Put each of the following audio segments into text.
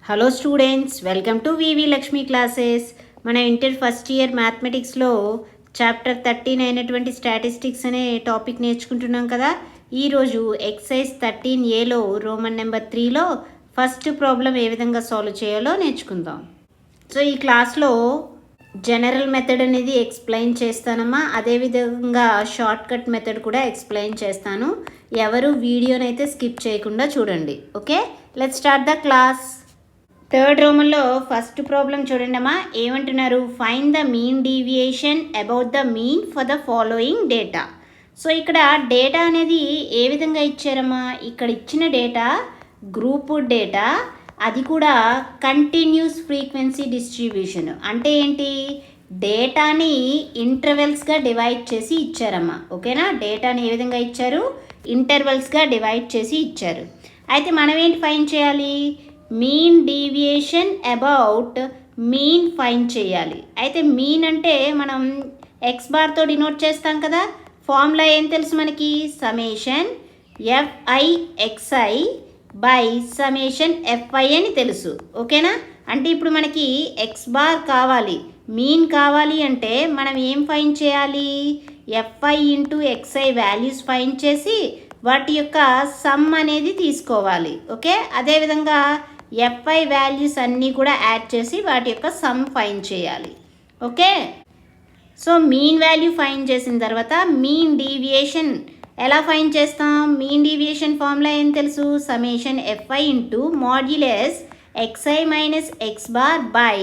Hello students, welcome to VV Lakshmi classes. మన inter first year మ్యాథమెటిక్స్లో chapter 13 అయినటువంటి statistics అనే టాపిక్ నేర్చుకుంటున్నాం కదా. ఈరోజు ఎక్సైజ్ 13Aలో రోమన్ నెంబర్ 3లో ఫస్ట్ ప్రాబ్లం ఏ విధంగా సాల్వ్ చేయాలో నేర్చుకుందాం. సో ఈ క్లాస్లో జనరల్ మెథడ్ అనేది ఎక్స్ప్లెయిన్ చేస్తానమ్మా. అదేవిధంగా షార్ట్ కట్ మెథడ్ కూడా ఎక్స్ప్లెయిన్ చేస్తాను. ఎవరు వీడియోనైతే స్కిప్ చేయకుండా చూడండి. Okay, let's start the class. Third రోమన్లో ఫస్ట్ ప్రాబ్లం చూడండి అమ్మా. ఏమంటున్నారు? Find the mean deviation about the mean for the following data. So ఇక్కడ డేటా అనేది ఏ విధంగా ఇచ్చారమ్మా? ఇక్కడ ఇచ్చిన డేటా గ్రూప్ డేటా, అది కూడా కంటిన్యూస్ ఫ్రీక్వెన్సీ డిస్ట్రిబ్యూషన్. అంటే ఏంటి? డేటాని ఇంటర్వెల్స్గా డివైడ్ చేసి ఇచ్చారమ్మా. ఓకేనా? డేటాని ఏ విధంగా ఇచ్చారు? ఇంటర్వెల్స్గా డివైడ్ చేసి ఇచ్చారు. అయితే మనం ఏంటి ఫైండ్ చేయాలి? Mean deviation about mean find చేయాలి. అయితే మీన్ అంటే మనం ఎక్స్ బార్తో డినోట్ చేస్తాం కదా. ఫార్ములా ఏం తెలుసు మనకి? Summation FIXI by summation FI అని తెలుసు. ఓకేనా? అంటే ఇప్పుడు మనకి ఎక్స్ బార్ కావాలి, మీన్ కావాలి అంటే మనం ఏం ఫైండ్ చేయాలి? FI into XI values find చేసి వాటి యొక్క సమ్ అనేది తీసుకోవాలి. ఓకే, అదేవిధంగా FI వాల్యూస్ అన్నీ కూడా యాడ్ చేసి వాటి యొక్క సమ్ ఫైండ్ చేయాలి. Okay, so mean value find చేసిన తర్వాత మీన్ డీవియేషన్ ఎలా ఫైండ్ చేస్తాం? మీన్ డీవియేషన్ ఫార్ములా ఏం తెలుసు? Summation FI into modulus XI minus X bar by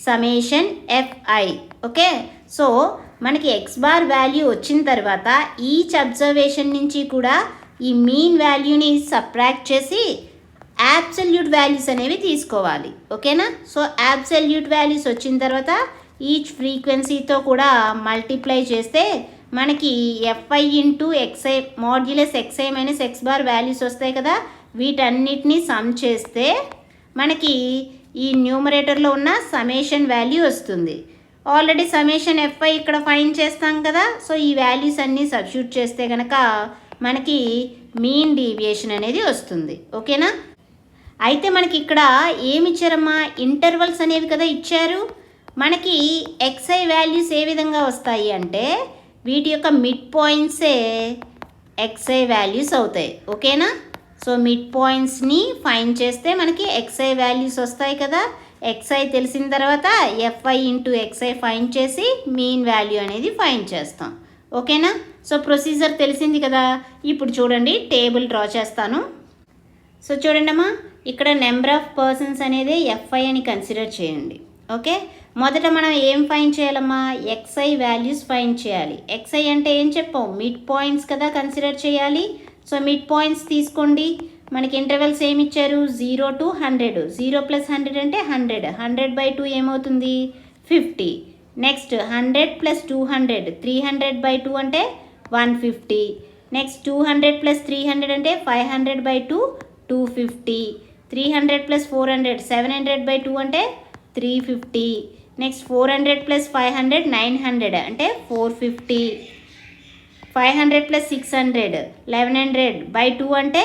summation FI. Okay, so మనకి X బార్ వాల్యూ వచ్చిన తర్వాత ఈచ్ అబ్జర్వేషన్ నుంచి కూడా ఈ మీన్ వాల్యూని సబ్ట్రాక్ట్ చేసి అబ్సల్యూట్ వాల్యూస్ అనేవి తీసుకోవాలి. ఓకేనా? సో అబ్సల్యూట్ వాల్యూస్ వచ్చిన తర్వాత ఈచ్ ఫ్రీక్వెన్సీతో కూడా మల్టిప్లై చేస్తే మనకి FI into XI modulus XI minus X bar values వస్తాయి కదా. వీటన్నిటిని సమ్ చేస్తే మనకి ఈ న్యూమరేటర్లో ఉన్న సమేషన్ వాల్యూ వస్తుంది. ఆల్రెడీ సమేషన్ FI ఇక్కడ ఫైండ్ చేస్తాం కదా. సో ఈ వాల్యూస్ అన్నీ సబ్స్టిట్యూట్ చేస్తే కనుక మనకి మీన్ డీవియేషన్ అనేది వస్తుంది. ఓకేనా? అయితే మనకి ఇక్కడ ఏమి ఇచ్చారమ్మా? ఇంటర్వల్స్ అనేవి కదా ఇచ్చారు. మనకి XI వాల్యూస్ ఏ విధంగా వస్తాయి అంటే వీటి యొక్క మిడ్ పాయింట్సే XI వాల్యూస్ అవుతాయి. ఓకేనా? సో మిడ్ పాయింట్స్ని ఫైండ్ చేస్తే మనకి XI వాల్యూస్ వస్తాయి కదా. XI తెలిసిన తర్వాత FI ఇంటూ XI ఫైండ్ చేసి మీన్ వాల్యూ అనేది ఫైండ్ చేస్తాం. ఓకేనా? సో ప్రొసీజర్ తెలిసింది కదా. ఇప్పుడు చూడండి, టేబుల్ డ్రా చేస్తాను. సో చూడండి అమ్మా, ఇక్కడ నెంబర్ ఆఫ్ పర్సన్స్ అనేది FI అని కన్సిడర్ చేయండి. ఓకే, మొదట మనం ఏం ఫైండ్ చేయాలమ్మా? XI వాల్యూస్ ఫైండ్ చేయాలి. XI అంటే ఏం చెప్పాం? మిడ్ పాయింట్స్ కదా కన్సిడర్ చేయాలి. సో మిడ్ పాయింట్స్ తీసుకోండి. మనకి ఇంటర్వెల్స్ ఏమి ఇచ్చారు? 0 to 100. 0 + 100 అంటే 100. 100/2 ఏమవుతుంది? 50. నెక్స్ట్ 100 + 200 300/2 అంటే 150. నెక్స్ట్ 200 + 300 అంటే 500/2 250. 300 + 400 700/2 అంటే 350. నెక్స్ట్ 400 + 500 900 అంటే 450. 500 + 600 1100/2 అంటే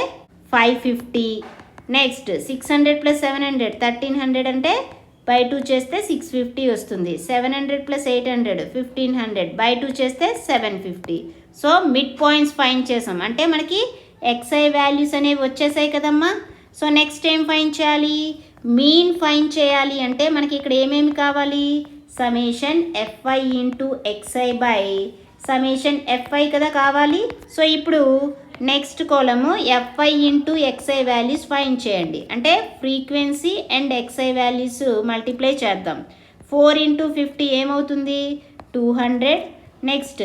550. నెక్స్ట్ 600 + 700 1300 అంటే /2 చేస్తే 650 వస్తుంది. 700 + 800 1500/2 చేస్తే 750. సో మిడ్ పాయింట్స్ ఫైండ్ చేసాం అంటే మనకి XI వాల్యూస్ అనేవి వచ్చేసాయి కదమ్మా. సో నెక్స్ట్ ఏం ఫైండ్ చేయాలి? మీన్ ఫైండ్ చేయాలి అంటే మనకి ఇక్కడ ఏమేమి కావాలి? Summation FI into XI by summation FI కదా కావాలి. సో ఇప్పుడు నెక్స్ట్ కాలము FI into XI values find చేయండి. అంటే frequency and XI values multiply చేద్దాం. 4 × 50 ఏమవుతుంది? 200. నెక్స్ట్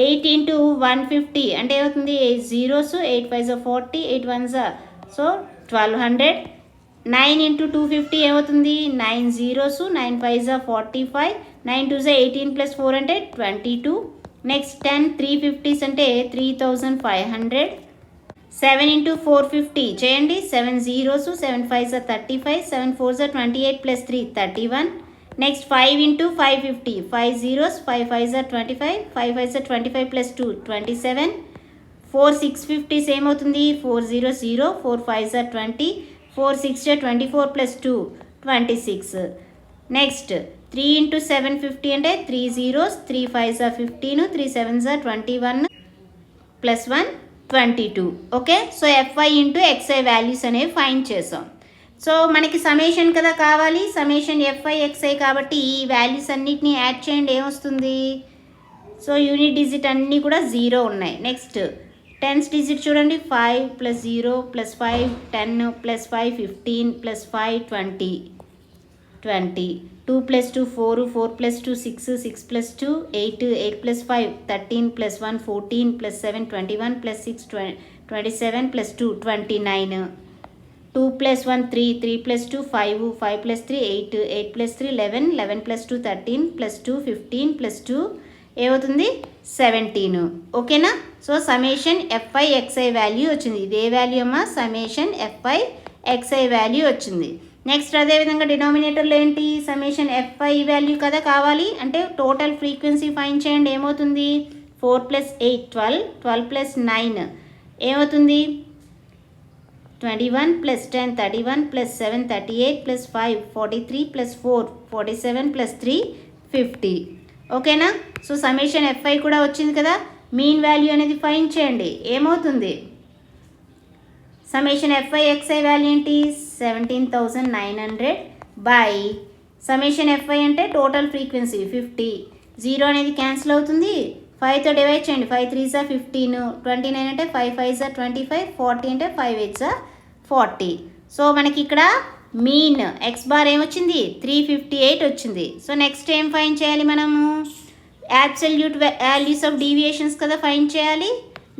8 × 150 అంటే ఏమవుతుంది? 8 zeros, 8 5s 40, 8 1s సో 1200. 9 × 250 ఏమవుతుంది? 9 zeros, 9 5s 45, 9 2s 18 + 4 అంటే 22. నెక్స్ట్ 10 350s అంటే 3500. 7 × 450 చేయండి. 7 zeros, 7 5s 35, 7 4s 28 + 3 31. Next 5 × 550 5 zeros, 5 5s 25, 5 5s 25 + 2 27. 4 650s ఏమవుతుంది? 4 0 0, 4 5s 20, 4 6 24 plus 2 26. నెక్స్ట్ 3 into 7 50 అంటే 3 zeros, 3 5s are 15, 3 7s are 21 plus 1 22. Okay, so FI into XI values అనేవి find చేసాం. So మనకి summation కదా కావాలి, సమేషన్ ఎఫ్ఐ ఎక్స్ఐ కాబట్టి ఈ వాల్యూస్ అన్నిటిని యాడ్ చేయండి, ఏమొస్తుంది? సో యూనిట్ డిజిట్ అన్నీ కూడా 0 ఉన్నాయి. నెక్స్ట్ టెన్స్ డిజిట్ చూడండి, 5 + 0 + 5 10 + 5 15 + 5 20 20 2 + 2 4 4 + 2 6 6 + 2 8 8 + 5 13 + 1 14 + 7 21 + 6 27 + 2 29 2 + 1 3 3 + 2 5 5 + 3 8 8 + 3 11 11 + 2 13 + 2 15 + 2 ఏమవుతుంది? 17. ఓకేనా? So summation FI XI value వచ్చింది. ఇదే వాల్యూ అమ్మా, సమేషన్ ఎఫ్ఐ ఎక్స్ఐ వాల్యూ వచ్చింది. నెక్స్ట్ అదేవిధంగా డినామినేటర్లో ఏంటి? సమేషన్ ఎఫ్ఐ వాల్యూ కదా కావాలి, అంటే టోటల్ ఫ్రీక్వెన్సీ ఫైండ్ చేయండి, ఏమవుతుంది? 4 + 8 12 12 + 9 ఏమవుతుంది? 21 + 10 31 + 7 38 + 5 43 + 4 47 + 3 50. ఓకేనా? సో సమేషన్ ఎఫ్ఐ కూడా వచ్చింది కదా. మీన్ వాల్యూ అనేది ఫైండ్ చేయండి, ఏమవుతుంది? సమేషన్ ఎఫ్ఐ ఎక్స్ఐ వాల్యూ ఏంటి? 17,900 బై సమేషన్ ఎఫ్ఐ అంటే టోటల్ ఫ్రీక్వెన్సీ 50. 0 అనేది క్యాన్సిల్ అవుతుంది, 5తో డివైడ్ చేయండి, 5 3s are 15 29 అంటే 5 5s are 25 40 అంటే 5 8s are 40. సో మనకి ఇక్కడ మీన్ ఎక్స్ బార్ ఏమొచ్చింది? 358 వచ్చింది. సో నెక్స్ట్ ఏం ఫైండ్ చేయాలి మనము? యాబ్సల్యూట్ వాల్యూస్ ఆఫ్ డీవియేషన్స్ కదా ఫైండ్ చేయాలి.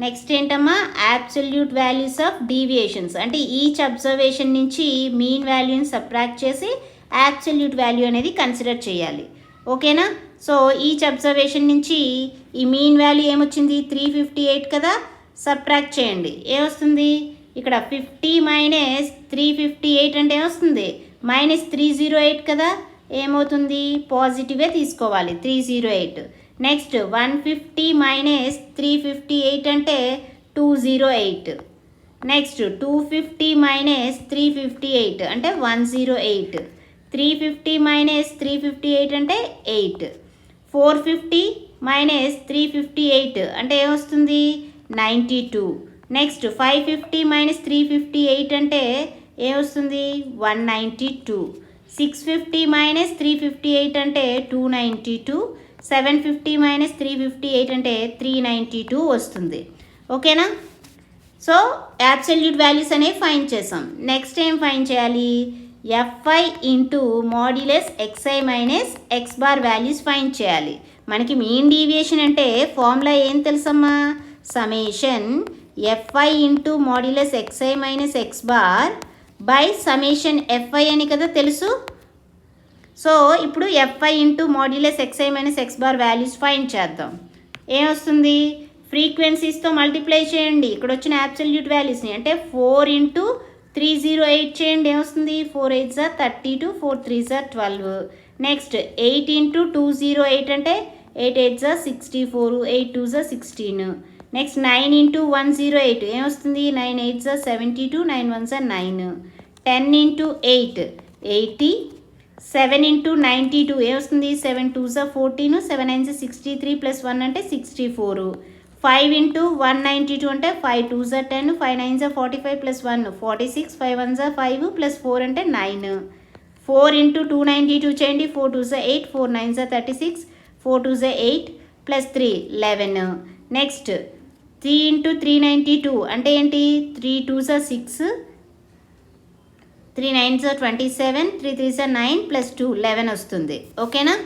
నెక్స్ట్ ఏంటమ్మా? యాబ్సల్యూట్ వాల్యూస్ ఆఫ్ డీవియేషన్స్ అంటే ఈచ్ అబ్జర్వేషన్ నుంచి మీన్ వాల్యూని సబ్ట్రాక్ట్ చేసి యాబ్సల్యూట్ వాల్యూ అనేది కన్సిడర్ చేయాలి. ఓకేనా? సో ఈచ్ అబ్జర్వేషన్ నుంచి ఈ మీన్ వాల్యూ ఏమొచ్చింది? 358 కదా, సబ్ట్రాక్ట్ చేయండి, ఏమొస్తుంది? ఇక్కడ 50 - 358 అంటే ఏమొస్తుంది? -308 కదా, ఏమవుతుంది? పాజిటివే తీసుకోవాలి, 308. నెక్స్ట్ 150 - 358 అంటే 208. నెక్స్ట్ 250 - 358 అంటే 108. 350 - 358 అంటే 8. 450 - 358 అంటే ఏమొస్తుంది? 92. నెక్స్ట్ 550 - 358 అంటే ఏమొస్తుంది? 192. 650 - 358 అంటే 292. 750 - 358 అంటే 392 వస్తుంది. ఓకేనా? సో యాబ్సల్యూట్ వాల్యూస్ అనేవి ఫైండ్ చేసాం. నెక్స్ట్ ఏం ఫైండ్ చేయాలి? FI into modulus XI minus X bar values find చేయాలి. మనకి మీన్ డీవియేషన్ అంటే ఫార్ములా ఏం తెలుసమ్మా? Summation FI into modulus XI minus X bar by summation FI అని కదా తెలుసు. సో ఇప్పుడు FI into modulus XI minus X bar values find చేద్దాం. ఏమొస్తుంది? ఫ్రీక్వెన్సీస్తో మల్టిప్లై చేయండి ఇక్కడ వచ్చిన యాబ్సల్యూట్ వాల్యూస్ని, అంటే 4 × 308 చేయండి, ఏమొస్తుంది? 4 8s are 32 4 3s are 12. Next 8 × 208 అంటే 8 8s are 64 8 2s are 16. Next 9 × 108 ఏమొస్తుంది? 9 8s are 72 9 1s are 9. 10 × 8 80. 7 × 92 ఏమొస్తుంది? 7 2s are 14 7 9s are 63 + 1 అంటే 64. 5 × 192 అంటే 5 2s are 10 5 9s are 45 + 1 46 5 1s are 5 + 4 అంటే 9. 4 × 292 చేయండి, 4 2s are 8 4 9s are 36 4 2s are 8 + 3 11. Next 3 × 392 అంటే ఏంటి? 3 2s are 6 3 9s are 27 3 3s are 9 + 2 11 వస్తుంది. ఓకేనా?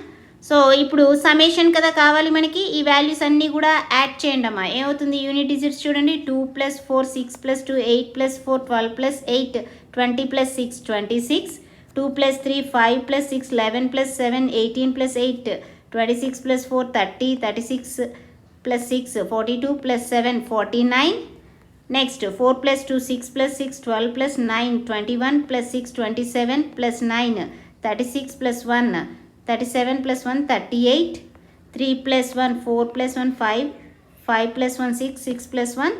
సో ఇప్పుడు సమేషన్ కదా కావాలి మనకి, ఈ వాల్యూస్ అన్నీ కూడా యాడ్ చేయండి అమ్మా. ఏమవుతుంది? యూనిట్ డిజిట్స్ చూడండి, 2 + 4 6 + 2 8 + 4 12 + 8 20 + 6 26 2 + 3 5 + 6 11 + 7 18 + 8 26 + 4 30 36 + 6 42 + 7 49. నెక్స్ట్ 4 + 2 6 + 6 12 + 9 21 + 6 27 + 9 36 + 1 37 + 1 38 3 + 1 4 + 1 5 5 + 1 6 6 + 1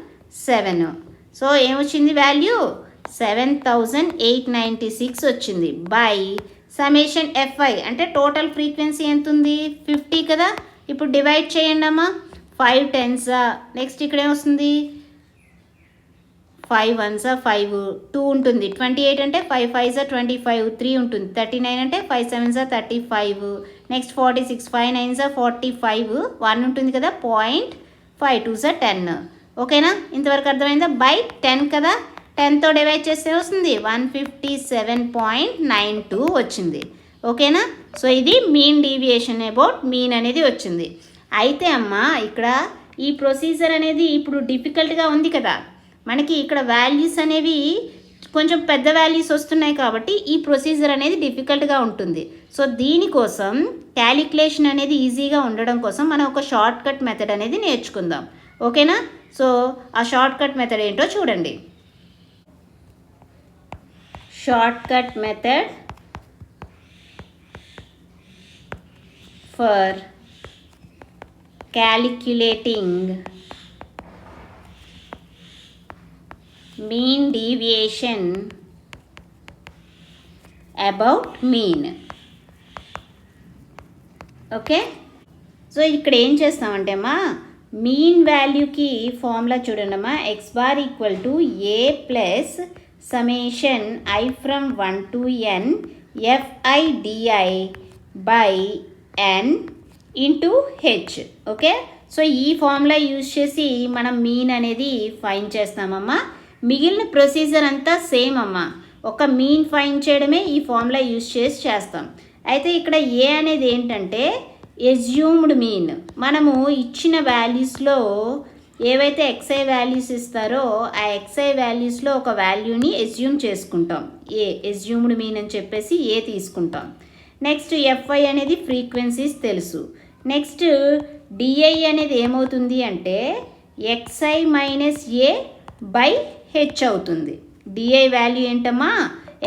7. సో ఏమొచ్చింది వాల్యూ? 7896 వచ్చింది బై సమేషన్ ఎఫ్ఐ అంటే టోటల్ ఫ్రీక్వెన్సీ ఎంత ఉంది 50 కదా. ఇప్పుడు డివైడ్ చేయండి అమ్మా. 5 10s నెక్స్ట్ ఇక్కడ ఏమొస్తుంది 5 1s 5 2 ఉంటుంది. 28 అంటే 5 5s 25 3 ఉంటుంది. 39 అంటే 5 7s 35 నెక్స్ట్ 46 5 9s 45 1 ఉంటుంది కదా 0.5 2s 10. ఓకేనా, ఇంతవరకు అర్థమైందా? బై 10 కదా, 10తో డివైడ్ చేస్తే వస్తుంది 157.92 వచ్చింది. ఓకేనా, సో ఇది మీన్ డీవియేషన్ అబౌట్ మీన్ అనేది వచ్చింది. అయితే అమ్మ ఇక్కడ ఈ ప్రొసీజర్ అనేది ఇప్పుడు డిఫికల్ట్గా ఉంది కదా, మనకి ఇక్కడ వాల్యూస్ అనేవి కొంచెం పెద్ద వాల్యూస్ వస్తున్నాయి కాబట్టి ఈ ప్రొసీజర్ అనేది డిఫికల్ట్గా ఉంటుంది. సో దీనికోసం క్యాలిక్యులేషన్ అనేది ఈజీగా ఉండడం కోసం మనం ఒక షార్ట్ కట్ మెథడ్ అనేది నేర్చుకుందాం. ఓకేనా, సో ఆ షార్ట్ కట్ మెథడ్ ఏంటో చూడండి. Short cut method for calculating mean deviation about mean. Okay, so ఇక్కడ ఏం చేస్తామంటే అమ్మా మీన్ వాల్యూకి ఫార్ములా చూడండి అమ్మా. X bar equal to A plus summation I from 1 to n FI DI by n into H. Okay, so ఈ formula use చేసి మనం మీన్ అనేది ఫైండ్ చేస్తామమ్మా. మిగిలిన ప్రొసీజర్ అంతా సేమ్ అమ్మ, ఒక మీన్ ఫైండ్ చేయడమే ఈ ఫార్ములా యూజ్ చేసి చేస్తాం. అయితే ఇక్కడ ఏ అనేది ఏంటంటే ఎజ్యూమ్డ్ మీన్. మనము ఇచ్చిన వాల్యూస్లో ఏవైతే ఎక్స్ఐ వాల్యూస్ ఇస్తారో ఆ ఎక్స్ఐ వాల్యూస్లో ఒక వాల్యూని ఎజ్యూమ్ చేసుకుంటాం. ఎజ్యూమ్డ్ మీన్ అని చెప్పేసి ఏ తీసుకుంటాం. నెక్స్ట్ ఎఫ్ఐ అనేది ఫ్రీక్వెన్సీస్ తెలుసు. నెక్స్ట్ డిఐ అనేది ఏమవుతుంది అంటే xi minus A by H అవుతుంది. డిఐ వాల్యూ ఏంటమ్మా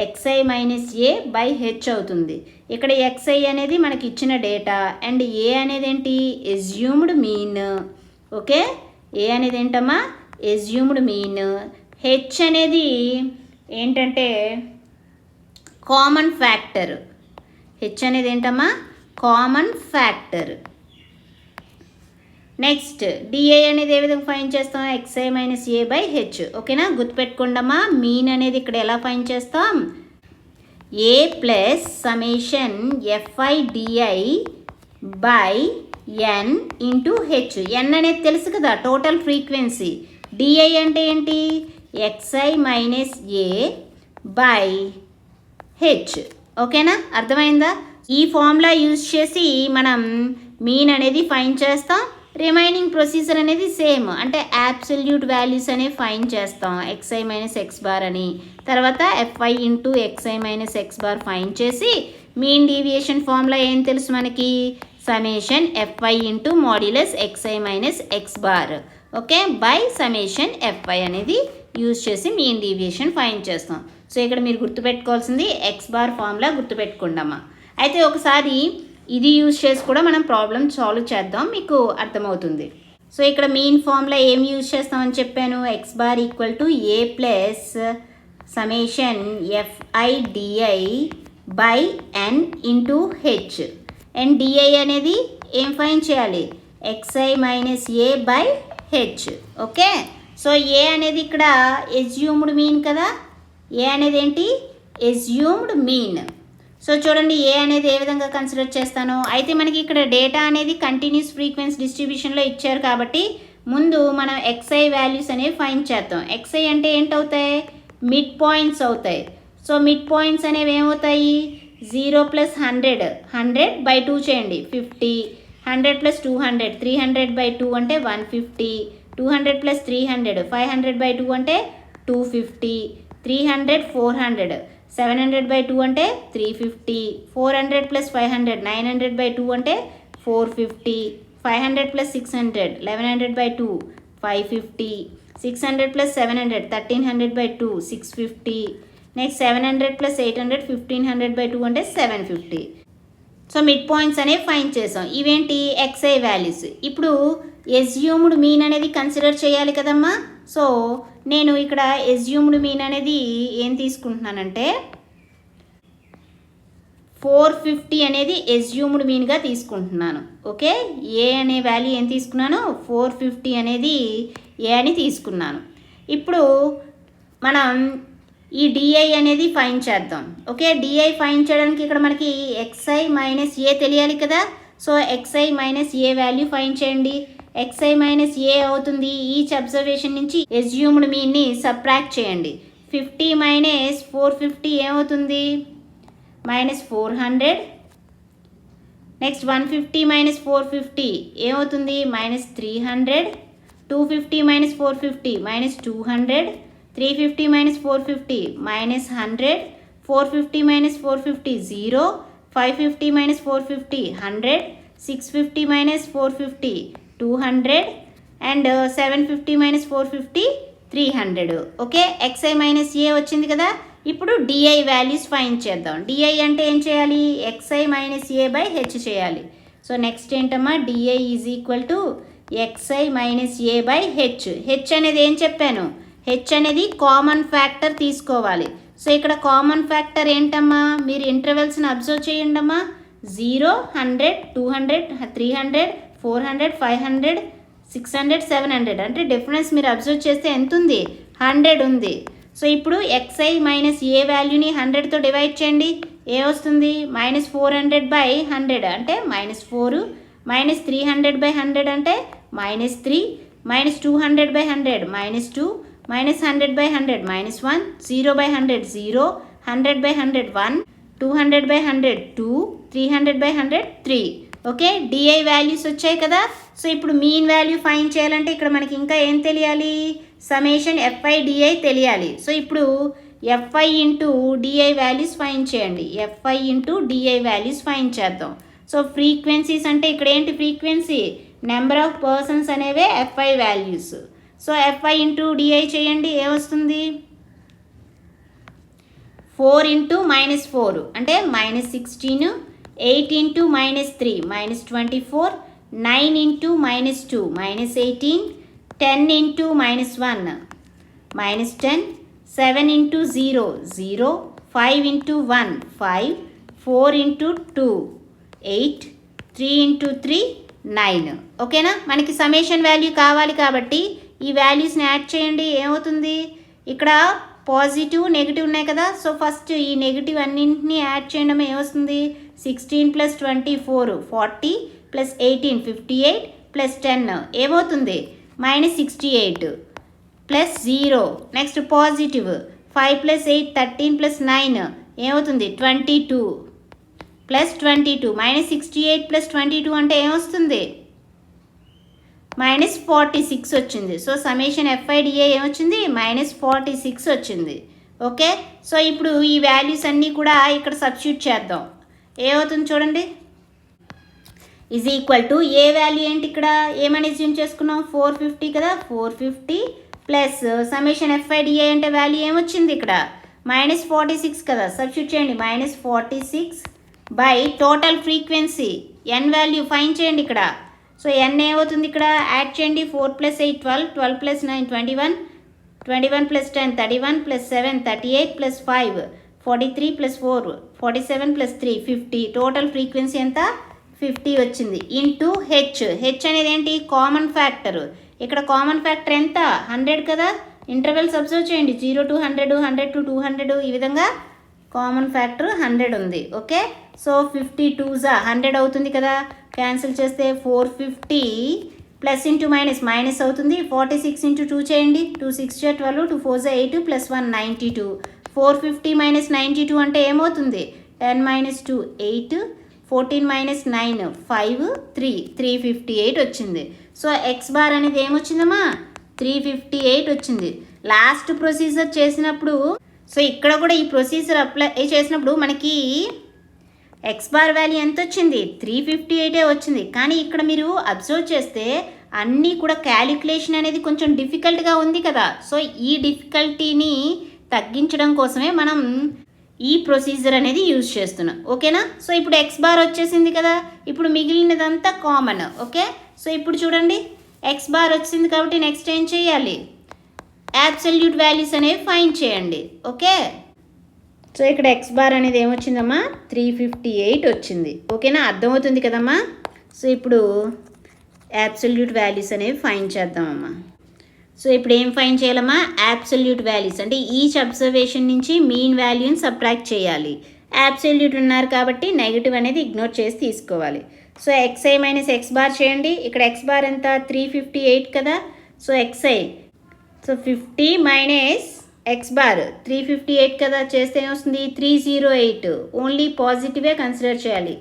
xi minus A by H అవుతుంది. ఇక్కడ ఎక్స్ఐ అనేది మనకి ఇచ్చిన డేటా అండ్ ఏ అనేది ఏంటి ఎజ్యూమ్డ్ మీన్. ఓకే, ఏ అనేది ఏంటమ్మా ఎజ్యూమ్డ్ మీన్. హెచ్ అనేది ఏంటంటే కామన్ ఫ్యాక్టర్. హెచ్ అనేది ఏంటమ్మా కామన్ ఫ్యాక్టర్. నెక్స్ట్ డిఐ అనేది ఏ విధంగా ఫైండ్ చేస్తాం xi minus A by H. ఓకేనా, గుర్తుపెట్టుకోండమ్మా మీన్ అనేది ఇక్కడ ఎలా ఫైండ్ చేస్తాం A plus summation f i DI by N into H. N అనేది తెలుసు కదా టోటల్ ఫ్రీక్వెన్సీ. డిఐ అంటే ఏంటి x i minus A by H. ఓకేనా, అర్థమైందా? ఈ ఫార్ములా యూజ్ చేసి మనం మీన్ అనేది ఫైండ్ చేస్తాం. రిమైనింగ్ ప్రొసీజర్ అనేది సేమ్, అంటే యాబ్సల్యూట్ వాల్యూస్ అనేవి ఫైండ్ చేస్తాం ఎక్స్ఐ మైనస్ ఎక్స్ బార్ అని. తర్వాత FI into XI minus X bar find చేసి మీన్ డీవియేషన్ ఫార్ములా ఏం తెలుసు మనకి summation FI into modulus XI minus X bar. Okay, by summation FI అనేది యూజ్ చేసి మీన్ డీవియేషన్ ఫైండ్ చేస్తాం. సో ఇక్కడ మీరు గుర్తుపెట్టుకోవాల్సింది ఎక్స్ బార్ ఫార్ములా గుర్తుపెట్టుకోండమ్మా. అయితే ఒకసారి ఇది యూజ్ చేసి కూడా మనం ప్రాబ్లం సాల్వ్ చేద్దాం, మీకు అర్థమవుతుంది. సో ఇక్కడ మీన్ ఫార్ములా ఏం యూజ్ చేస్తామని చెప్పాను x bar equal to A plus summation f i DI by N into H. And d i అనేది ఏం ఫైండ్ చేయాలి x i minus A by H. Okay, so A అనేది ఇక్కడ ఎజ్యూమ్డ్ మీన్ కదా, ఏ అనేది ఏంటి ఎజ్యూమ్డ్ మీన్. సో చూడండి ఏ అనేది ఏ విధంగా కన్సిడర్ చేస్తాను. అయితే మనకి ఇక్కడ డేటా అనేది కంటిన్యూస్ ఫ్రీక్వెన్సీ డిస్ట్రిబ్యూషన్లో ఇచ్చారు కాబట్టి ముందు మనం ఎక్స్ఐ వాల్యూస్ అనేవి ఫైండ్ చేద్దాం. ఎక్స్ఐ అంటే ఏంటవుతాయి మిడ్ పాయింట్స్ అవుతాయి. సో మిడ్ పాయింట్స్ అనేవి ఏమవుతాయి 0 + 100 100/2 చేయండి 50, 100 + 200 300/2 అంటే 150, 200 + 300 500/2 అంటే 250, 300 400 700/2 అంటే 350, 400 + 500 900/2 అంటే 450, 500 + 600 1100/2 550, 600 + 700 1300/2 650, నెక్స్ట్ 700 + 800 1500/2 అంటే 750. సో మిడ్ పాయింట్స్ అనేవి ఫైండ్ చేసాం. ఇవేంటి ఎక్స్ఐ వాల్యూస్. ఇప్పుడు ఎస్యూమ్డ్ మీన్ అనేది కన్సిడర్ చేయాలి కదమ్మా. సో నేను ఇక్కడ ఎస్యూమ్డ్ మీన్ అనేది ఏం తీసుకుంటున్నానంటే 450 అనేది ఎస్యూమ్డ్ మీన్గా తీసుకుంటున్నాను. ఓకే, ఏ అనే వాల్యూ ఏం తీసుకున్నాను, 450 అనేది ఏ అని తీసుకున్నాను. ఇప్పుడు మనం ఈ డిఐ అనేది ఫైండ్ చేద్దాం. ఓకే, డిఐ ఫైండ్ చేయడానికి ఇక్కడ మనకి ఎక్స్ఐ మైనస్ ఏ తెలియాలి కదా. సో ఎక్స్ఐ మైనస్ ఏ వాల్యూ ఫైండ్ చేయండి. ఎక్స్ఐ మైనస్ ఏ అవుతుంది, ఈచ్ అబ్జర్వేషన్ నుంచి ఎస్యూమ్డ్ మీన్ని సబ్ట్రాక్ట్ చేయండి. 50 మైనస్ 450 ఏమవుతుంది, మైనస్ 400. నెక్స్ట్ 150 మైనస్ 450 ఏమవుతుంది, minus 300. 250 minus 450 minus 200. 350 minus 450 minus 100. 450 minus 450 0. 550 minus 450 100. 650 minus 450 200. And 750 minus 450 300. Okay, x i minus A వచ్చింది కదా. ఇప్పుడు డిఐ వాల్యూస్ ఫైండ్ చేద్దాం. డిఐ అంటే ఏం చేయాలి, x i minus A by H చేయాలి. సో నెక్స్ట్ ఏంటమ్మా, d i is equal to x i minus A by H. H అనేది ఏం చెప్పాను, హెచ్ అనేది కామన్ ఫ్యాక్టర్ తీసుకోవాలి. సో ఇక్కడ కామన్ ఫ్యాక్టర్ ఏంటమ్మా, మీరు ఇంటర్వెల్స్ని అబ్జర్వ్ చేయండి అమ్మా. 0, 100, 200, 300, 400, 500, 600, 700. అంటే డిఫరెన్స్ మీరు అబ్జర్వ్ చేస్తే ఎంత ఉంది, 100 ఉంది. సో ఇప్పుడు ఎక్స్ఐ మైనస్ ఏ వాల్యూని 100తో డివైడ్ చేయండి. ఏ వస్తుంది, మైనస్ 400 బై 100 అంటే మైనస్ 4. మైనస్ 300 బై 100 అంటే minus 3. Minus 200 by 100 minus 2. Minus 100 by 100 minus 1. 0 by 100 0. 100 by 100 1. 200 by 100 2. 300 by 100 3. Okay, DI values వచ్చాయి కదా. సో ఇప్పుడు మీన్ వాల్యూ ఫైండ్ చేయాలంటే ఇక్కడ మనకి ఇంకా ఏం తెలియాలి, సಮೇషన్ ఎఫ్ఐ డిఐ తెలియాలి. సో ఇప్పుడు FI into DI values find చేయండి. FI into DI values find చేద్దాం. సో ఫ్రీక్వెన్సీస్ అంటే ఇక్కడ ఏంటి ఫ్రీక్వెన్సీ, నెంబర్ ఆఫ్ పర్సన్స్ అనేవే FI values. So FI into DI చేయండి, ఏమొస్తుంది, 4 ఇంటూ మైనస్ 4 అంటే minus 16. 8 into minus 3 minus 24. 9 into minus 2 minus 18. 10 into minus 1 minus 10. 7 into 0 0. 5 into 1 5. 4 into 2 8. 3 into 3 9. ఓకేనా, మనకి సಮೇషన్ వాల్యూ కావాలి కాబట్టి ఈ వాల్యూస్ని యాడ్ చేయండి. ఏమవుతుంది, ఇక్కడ పాజిటివ్ నెగిటివ్ ఉన్నాయి కదా. సో ఫస్ట్ ఈ నెగిటివ్ అన్నింటినీ యాడ్ చేయడం ఏమొస్తుంది, 16 ప్లస్ 24 40 ప్లస్ 18 58 ప్లస్ 10 ఏమవుతుంది, minus 68 plus 0. Next positive 5 plus 8 13 plus 9 ఏమవుతుంది, 22 ప్లస్ 22. మైనస్ 68 ప్లస్ 22 అంటే ఏమొస్తుంది, మైనస్ 46 వచ్చింది. సో సಮೇషన్ ఎఫ్ఐడిఏ ఏమొచ్చింది, మైనస్ 46 వచ్చింది. ఓకే, సో ఇప్పుడు ఈ వాల్యూస్ అన్నీ కూడా ఇక్కడ సబ్స్టిట్యూట్ చేద్దాం. ఏమవుతుంది చూడండి, is equal to A value ఏంటి, ఇక్కడ ఏమని అస్యూమ్ చేసుకున్నాం, 450 కదా. 450 ప్లస్ సಮೇషన్ ఎఫ్ఐడిఏ అంటే వాల్యూ ఏమొచ్చింది ఇక్కడ, మైనస్ 46 కదా. సబ్స్టిట్యూట్ చేయండి, minus 46 by total frequency N value find చేయండి ఇక్కడ. సో ఎన్ ఏమవుతుంది ఇక్కడ, యాడ్ చేయండి. 4 plus 8 12. 12 plus 9 21. 21 plus 10 31 plus 7 38 plus 5 43 plus 4 47 plus 3 50. Total frequency ఎంత, 50 వచ్చింది. Into H. హెచ్ అనేది ఏంటి, కామన్ ఫ్యాక్టర్. ఇక్కడ కామన్ ఫ్యాక్టర్ ఎంత, 100 కదా. ఇంటర్వెల్స్ అబ్జర్వ్ చేయండి, 0 to 100 100 to 200 ఈ విధంగా కామన్ ఫ్యాక్టర్ 100 ఉంది. ఓకే, సో 52 100 అవుతుంది కదా. క్యాన్సిల్ చేస్తే 450 ప్లస్ ఇంటూ మైనస్ మైనస్ అవుతుంది. 46 ఇంటూ 2 చేయండి, 2 6 12 2 4 8 ప్లస్ 1 92. 450 మైనస్ 92 అంటే ఏమవుతుంది, 10 మైనస్ 2 8. 14 మైనస్ 9 5 3 358 వచ్చింది. సో ఎక్స్ బార్ అనేది ఏమొచ్చిందమ్మా, 358 వచ్చింది. లాస్ట్ ప్రొసీజర్ చేసినప్పుడు, సో ఇక్కడ కూడా ఈ ప్రొసీజర్ అప్లై చేసినప్పుడు మనకి ఎక్స్ బార్ వాల్యూ ఎంత వచ్చింది, 358 వచ్చింది. కానీ ఇక్కడ మీరు అబ్జర్వ్ చేస్తే అన్నీ కూడా క్యాలిక్యులేషన్ అనేది కొంచెం డిఫికల్ట్గా ఉంది కదా. సో ఈ డిఫికల్టీని తగ్గించడం కోసమే మనం ఈ ప్రొసీజర్ అనేది యూజ్ చేస్తున్నాం. ఓకేనా, సో ఇప్పుడు ఎక్స్ బార్ వచ్చేసింది కదా. ఇప్పుడు మిగిలినదంతా కామన్. ఓకే, సో ఇప్పుడు చూడండి ఎక్స్ బార్ వచ్చింది కాబట్టి నెక్స్ట్ ఏం చేయాలి, అబ్సల్యూట్ వాల్యూస్ అనేవి ఫైండ్ చేయండి. ఓకే, సో ఇక్కడ ఎక్స్ బార్ అనేది ఏమొచ్చిందమ్మా 358 వచ్చింది. ఓకేనా, అర్థమవుతుంది కదమ్మా. సో ఇప్పుడు అబ్సల్యూట్ వాల్యూస్ అనేవి ఫైండ్ చేద్దామమ్మా. సో ఇప్పుడు ఏం ఫైండ్ చేయాలమ్మా, అబ్సల్యూట్ వాల్యూస్ అంటే ఈచ్ అబ్జర్వేషన్ నుంచి మీన్ వాల్యూని సబ్ట్రాక్ట్ చేయాలి. అబ్సల్యూట్ ఉన్నారు కాబట్టి నెగిటివ్ అనేది ఇగ్నోర్ చేసి తీసుకోవాలి. So xi minus X bar చేయండి. ఇక్కడ ఎక్స్ బార్ ఎంత 358 కదా. So xi so 50 minus X bar 358 కదా, చేస్తే ఏమొస్తుంది 308. ఓన్లీ పాజిటివే కన్సిడర్ చేయాలి.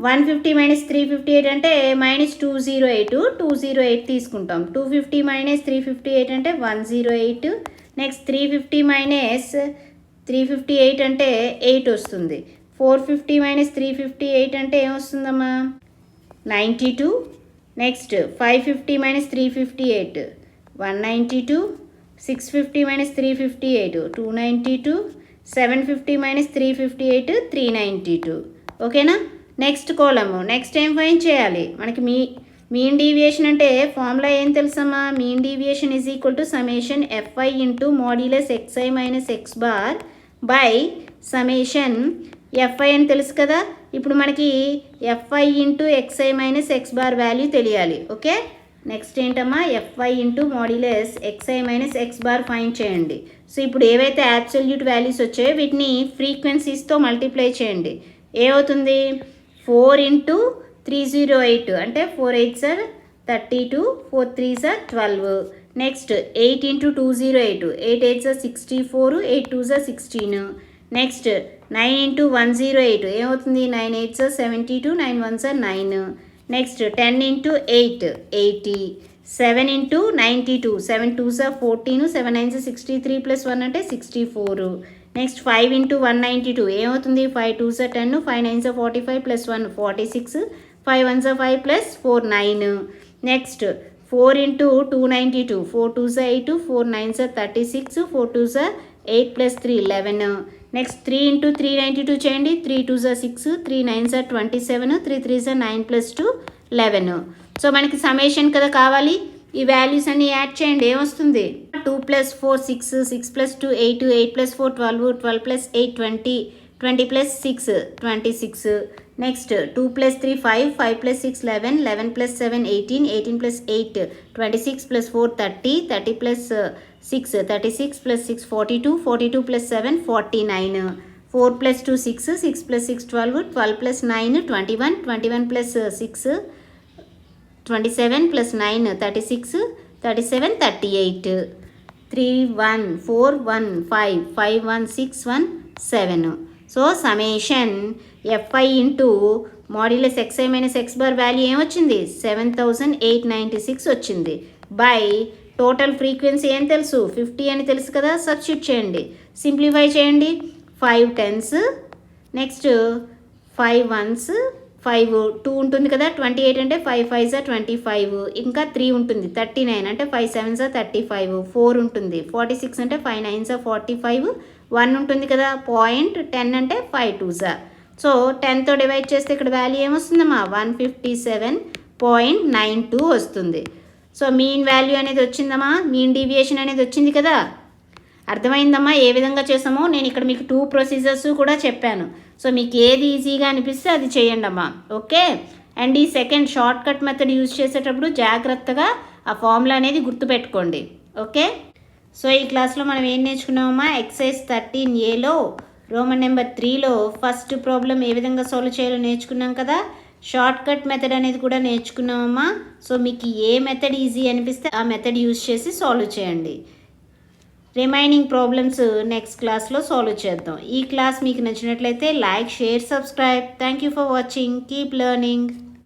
150 మైనస్ 358 అంటే మైనస్ 208 తీసుకుంటాం. 250 మైనస్ 358 అంటే 108. నెక్స్ట్ 350 మైనస్ 358 అంటే 8 వస్తుంది. 450 మైనస్ 358 అంటే ఏమొస్తుందమ్మా 92. Next 550 minus 358 192. 650 మైనస్ 358 292. 750 మైనస్ 358 392. ఓకేనా, నెక్స్ట్ కాలము. నెక్స్ట్ ఏం ఫైండ్ చేయాలి మనకి మీన్ డీవియేషన్ అంటే ఫార్ములా ఏం తెలుసమ్మా, mean deviation is equal to summation FI into modulus XI minus X bar by summation FI అని తెలుసు కదా. ఇప్పుడు మనకి FI into XI minus X bar value తెలియాలి. ఓకే, నెక్స్ట్ ఏంటమ్మా FI into modulus XI minus X bar find చేయండి. So ఇప్పుడు ఏవైతే అబ్సల్యూట్ వాల్యూస్ వచ్చాయో వీటిని ఫ్రీక్వెన్సీస్తో మల్టిప్లై చేయండి. ఏమవుతుంది 4 ఇంటూ 308 అంటే 4 8s are 32, 4 3s are 12. Next 8 into 208 8 8s are 64, 8 2s are 16. Next 9 into 108 ఏమవుతుంది 9 8s are 72, 9 1s are 9. Next 10 into 8 80. 7 into 92 7 2s are 14, 7 9s are 63 plus 1 అంటే 64. నెక్స్ట్ 5 ఇంటూ 192 ఏమవుతుంది 5 2s are 10, 5 9s are 45 plus 1 46, 5 1s are 5 plus 4 9. Next 4 into 292 4 2s are 8, 4 9s are 36, 4 2s are 8 plus 3 11. Next 3 into 392 చేయండి. 3 2s are 6, 3 9s are 27, 3 3s are 9 plus 2 11. So మనకి summation కదా కావాలి, ఈ values అన్ని add చేయండి. ఏమొస్తుంది 2 plus 4 6, 6 plus 2 8, 8 plus 4 12, 12 plus 8 20, 20 plus 6 26. Next 2 plus 3 5, 5 plus 6 11, 11 plus 7 18, 18 plus 8 26 plus 4 30, 30 plus 6 36 plus 6 42, 42 plus 7 49, 4 plus 2 6, 6 plus 6 12, 12 plus 9 21, 21 plus 6 27 plus 9 36, 37 38, 3 1 4 1 5 5 1 6 1 7. So summation FI into modulus XI minus X bar value ఏమొచ్చింది 7896 వచ్చింది. By total frequency ఏం తెలుసు 50 అని తెలుసు కదా, substitute చేయండి. Simplify చేయండి. 5 10s, next 5 1s 5 2 ఉంటుంది కదా, 28 అంటే 5 5s are 25, ఇంకా 3 ఉంటుంది 39 అంటే 5 7s are 35, 4 ఉంటుంది 46 అంటే 5 9s are 45, 1 ఉంటుంది కదా 0.10 అంటే 5 2s are. సో 10తో డివైడ్ చేస్తే ఇక్కడ వాల్యూ ఏమొస్తుందమ్మా 157.92 వస్తుంది. సో మీన్ వాల్యూ అనేది వచ్చిందమ్మా, మీన్ డీవియేషన్ అనేది వచ్చింది కదా. అర్థమైందమ్మా ఏ విధంగా చేసామో. నేను ఇక్కడ మీకు 2 ప్రొసీజర్స్ కూడా చెప్పాను. సో మీకు ఏది ఈజీగా అనిపిస్తే అది చేయండి అమ్మా. ఓకే, అండ్ ఈ second short cut method use చేసేటప్పుడు జాగ్రత్తగా ఆ ఫార్ములా అనేది గుర్తుపెట్టుకోండి. ఓకే, సో ఈ క్లాస్లో మనం ఏం నేర్చుకున్నామమ్మా, ఎక్సర్సైజ్ 13Aలో రోమన్ నెంబర్ 3లో ఫస్ట్ ప్రాబ్లం ఏ విధంగా సాల్వ్ చేయాలో నేర్చుకున్నాం కదా. షార్ట్ కట్ మెథడ్ అనేది కూడా నేర్చుకున్నామమ్మా. సో మీకు ఏ మెథడ్ ఈజీ అనిపిస్తే ఆ మెథడ్ యూజ్ చేసి సాల్వ్ చేయండి. రిమైనింగ్ ప్రాబ్లమ్స్ నెక్స్ట్ క్లాస్లో సాల్వ్ చేద్దాం. ఈ క్లాస్ మీకు నచ్చినట్లయితే like, share, subscribe. Thank you for watching. Keep learning.